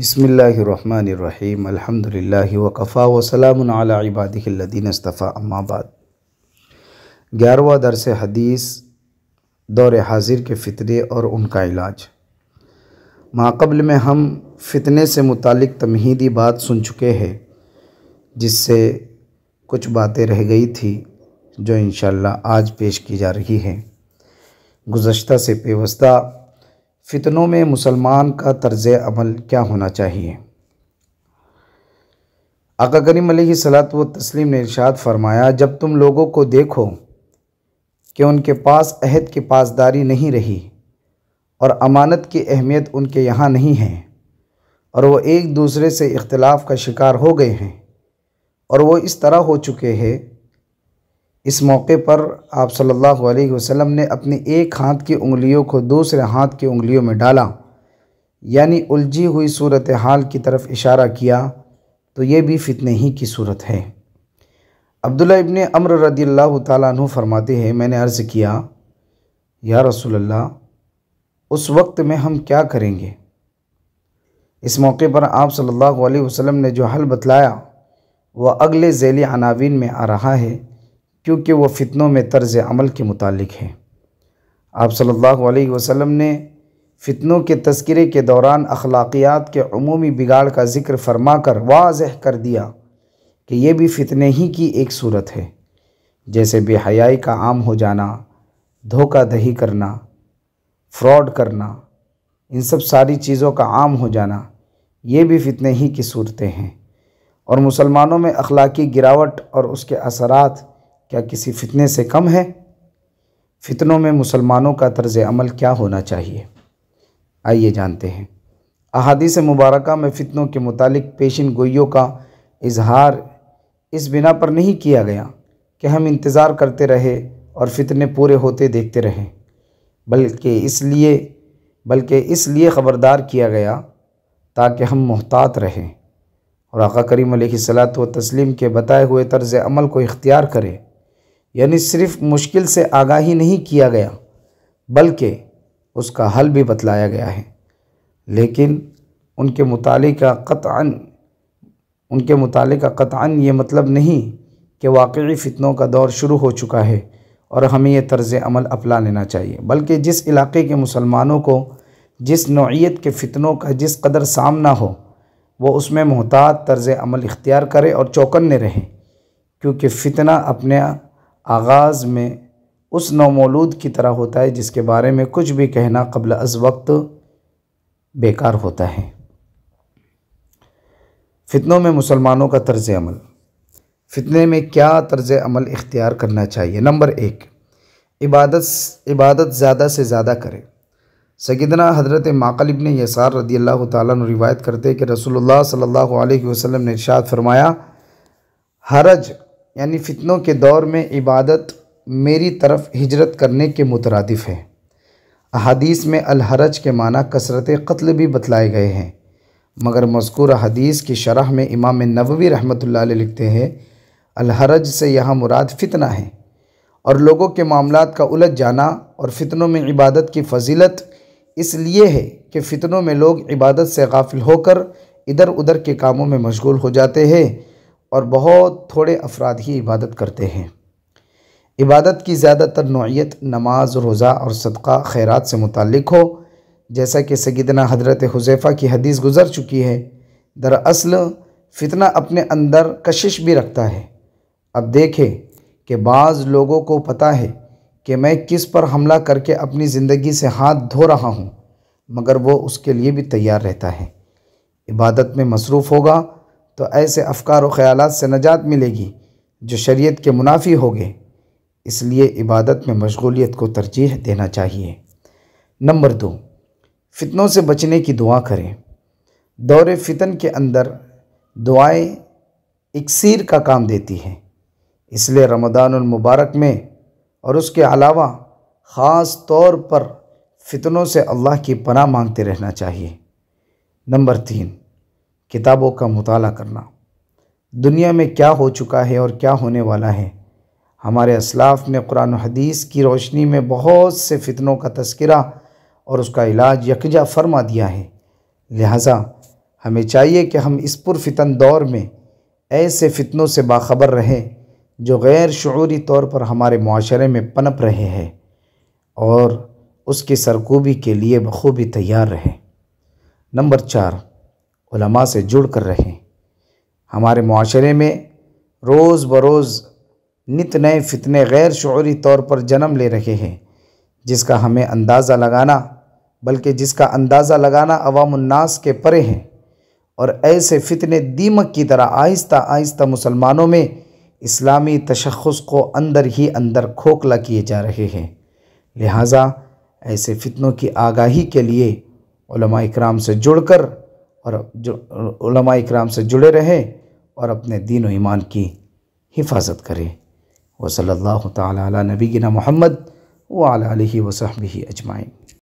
बिस्मिल्लाहिर्रहमानिर्रहीम अल्हम्दुलिल्लाहि वकफ़ा वसलामुन अला इबादिहिल्लज़ीना इस्तफ़ा अम्मा बाद। 11वां दर्स हदीस दौर हाजिर के फ़ितने और उनका इलाज। माक़बल में हम फ़ितने से मुतालिक तमहीदी बात सुन चुके हैं, जिससे कुछ बातें रह गई थी जो इंशाअल्लाह आज पेश की जा रही हैं। गुज़श्ता से पेवस्ता फ़ितनों में मुसलमान का तर्ज़ अमल क्या होना चाहिए। आका करीम अलैहिस्सलातु व तस्लीम ने इरशाद फरमाया, जब तुम लोगों को देखो कि उनके पास अहद की पासदारी नहीं रही और अमानत की अहमियत उनके यहाँ नहीं है और वो एक दूसरे से इख्तिलाफ़ का शिकार हो गए हैं और वो इस तरह हो चुके हैं, इस मौके पर आप सल्लल्लाहु अलैहि वसल्लम ने अपनी एक हाथ की उंगलियों को दूसरे हाथ की उंगलियों में डाला, यानी उलझी हुई सूरत हाल की तरफ इशारा किया, तो ये भी फ़ितने ही की सूरत है। अब्दुल्लाह इब्न अम्र रदियल्लाहु ताला अन्हु फरमाते हैं, मैंने अर्ज़ किया, या रसूलल्लाह, उस वक्त में हम क्या करेंगे। इस मौके पर आप सल्लल्लाहु अलैहि वसल्लम ने जो हल बतलाया वह अगले ज़ैली अनावीन में आ रहा है, क्योंकि वह फ़ितनों में तर्ज़ अमल के मुतालिक है। आप सल्लल्लाहु अलैहि वसल्लम ने फ़ितनों के तज़किरे के दौरान अखलाक़ियात के उमूमी बिगाड़ का ज़िक्र फरमाकर वाज़ेह कर दिया कि ये भी फ़ितने ही की एक सूरत है, जैसे बेहयाई का आम हो जाना, धोखाधड़ी करना, फ्रॉड करना, इन सब सारी चीज़ों का आम हो जाना, ये भी फ़ितने ही की सूरतें हैं। और मुसलमानों में अखलाकी गिरावट और उसके असरात क्या किसी फ़ितने से कम है। फ़ितनों में मुसलमानों का तर्ज़ अमल क्या होना चाहिए, आइए जानते हैं। अहादीस मुबारका में फ़ितनों के मुतालिक पेशिन गोइयों का इजहार इस बिना पर नहीं किया गया कि हम इंतज़ार करते रहे और फ़ितने पूरे होते देखते रहें, बल्कि इसलिए ख़बरदार किया गया ताकि हम मोहतात रहें और आका करीम अलैहिस्सलातु व तस्लीम के बताए हुए तर्ज़ अमल को इख्तियार करें। यानी सिर्फ़ मुश्किल से आगाही नहीं किया गया, बल्कि उसका हल भी बतलाया गया है, लेकिन उनके मुतालिका क़त्अन ये मतलब नहीं कि वाक़ई फ़ितनों का दौर शुरू हो चुका है और हमें यह तर्ज़ अमल अपना लेना चाहिए, बल्कि जिस इलाक़े के मुसलमानों को जिस नौइयत के फ़ितनों का जिस कदर सामना हो, वो उसमें मोहतात तर्ज़ अमल इख्तियार करे और चौकन्ने रहें, क्योंकि फ़ितना अपने आगाज़ में उस नौमौलूद की तरह होता है जिसके बारे में कुछ भी कहना क़ब्ल अज़ वक्त बेकार होता है। फ़ितनों में मुसलमानों का तर्ज़ अमल। फ़ितने में क्या तर्ज़ अमल इख्तियार करना चाहिए। नंबर 1, इबादत ज़्यादा से ज़्यादा करें। सय्यदना हज़रत माक़िल इब्न यसार रदियल्लाहु ताला अन्हु रिवायत करते हैं कि रसूलुल्लाह सल्लल्लाहु अलैहि वसल्लम ने इरशाद फरमाया, हरज यानी फ़ितनों के दौर में इबादत मेरी तरफ हिजरत करने के मुतरादिफ़ है। अहादीस में अल हरज के माना कसरत क़त्ल भी बतलाए गए हैं, मगर मज़कूर हदीस की शरह में इमाम नववी रहमतुल्लाह अलैह लिखते हैं, अल हरज से यहाँ मुराद फ़ितना है और लोगों के मामलात का उलझ जाना। और फ़ितनों में इबादत की फ़जीलत इसलिए है कि फ़ितनों में लोग इबादत से गाफिल होकर इधर उधर के कामों में मशगूल हो जाते हैं और बहुत थोड़े अफराद ही इबादत करते हैं। इबादत की ज़्यादातर नौइयत नमाज, रोज़ा और सदक़ा खैरात से मुताल्लिक़ हो, जैसा कि सय्यदना हज़रत हुज़ैफ़ा की हदीस गुज़र चुकी है। दरअसल फ़ितना अपने अंदर कशिश भी रखता है। अब देखें कि बाज़ लोगों को पता है कि मैं किस पर हमला करके अपनी ज़िंदगी से हाथ धो रहा हूँ, मगर वो उसके लिए भी तैयार रहता है। इबादत में मसरूफ़ होगा तो ऐसे अफ़कार व ख़यालात से नजात मिलेगी जो शरीयत के मुनाफी होंगे, इसलिए इबादत में मशगूलियत को तरजीह देना चाहिए। नंबर 2, फ़ितनों से बचने की दुआ करें। दौरे फ़ितन के अंदर दुआएं इक्सीर का काम देती हैं, इसलिए रमज़ानुल मुबारक में और उसके अलावा ख़ास तौर पर फ़ितनों से अल्लाह की पनाह मांगते रहना चाहिए। नंबर 3, किताबों का मुताला करना। दुनिया में क्या हो चुका है और क्या होने वाला है, हमारे असलाफ़ ने कुरान और हदीस की रोशनी में बहुत से फ़ितनों का तज़किरा और उसका इलाज यकजा फरमा दिया है। लिहाजा हमें चाहिए कि हम इस पुरफितन दौर में ऐसे फितनों से बाखबर रहें जो गैर शुऊरी तौर पर हमारे मुआशरे में पनप रहे हैं और उसकी सरकूबी के लिए बखूबी तैयार रहें। नंबर 4, उलमा से जुड़ कर रहें। हमारे मुआशरे में रोज़ बरोज़ नित नए फितने गैर शुऊरी तौर पर जन्म ले रहे हैं, जिसका अंदाज़ा लगाना अवामुन्नास के परे हैं। और ऐसे फितने दीमक की तरह आहिस्ता आहिस्ता मुसलमानों में इस्लामी तशख़्ख़ुस को अंदर ही अंदर खोखला किए जा रहे हैं। लिहाजा ऐसे फितनों की आगाही के लिए उलमा इकराम से जुड़कर उलमा इकराम से जुड़े रहें और अपने दीन व ईमान की हिफाजत करें। व सल्लल्लाहु तआला अला नबीना मुहम्मद व अला आलिहि व सहबिही अजमाइन।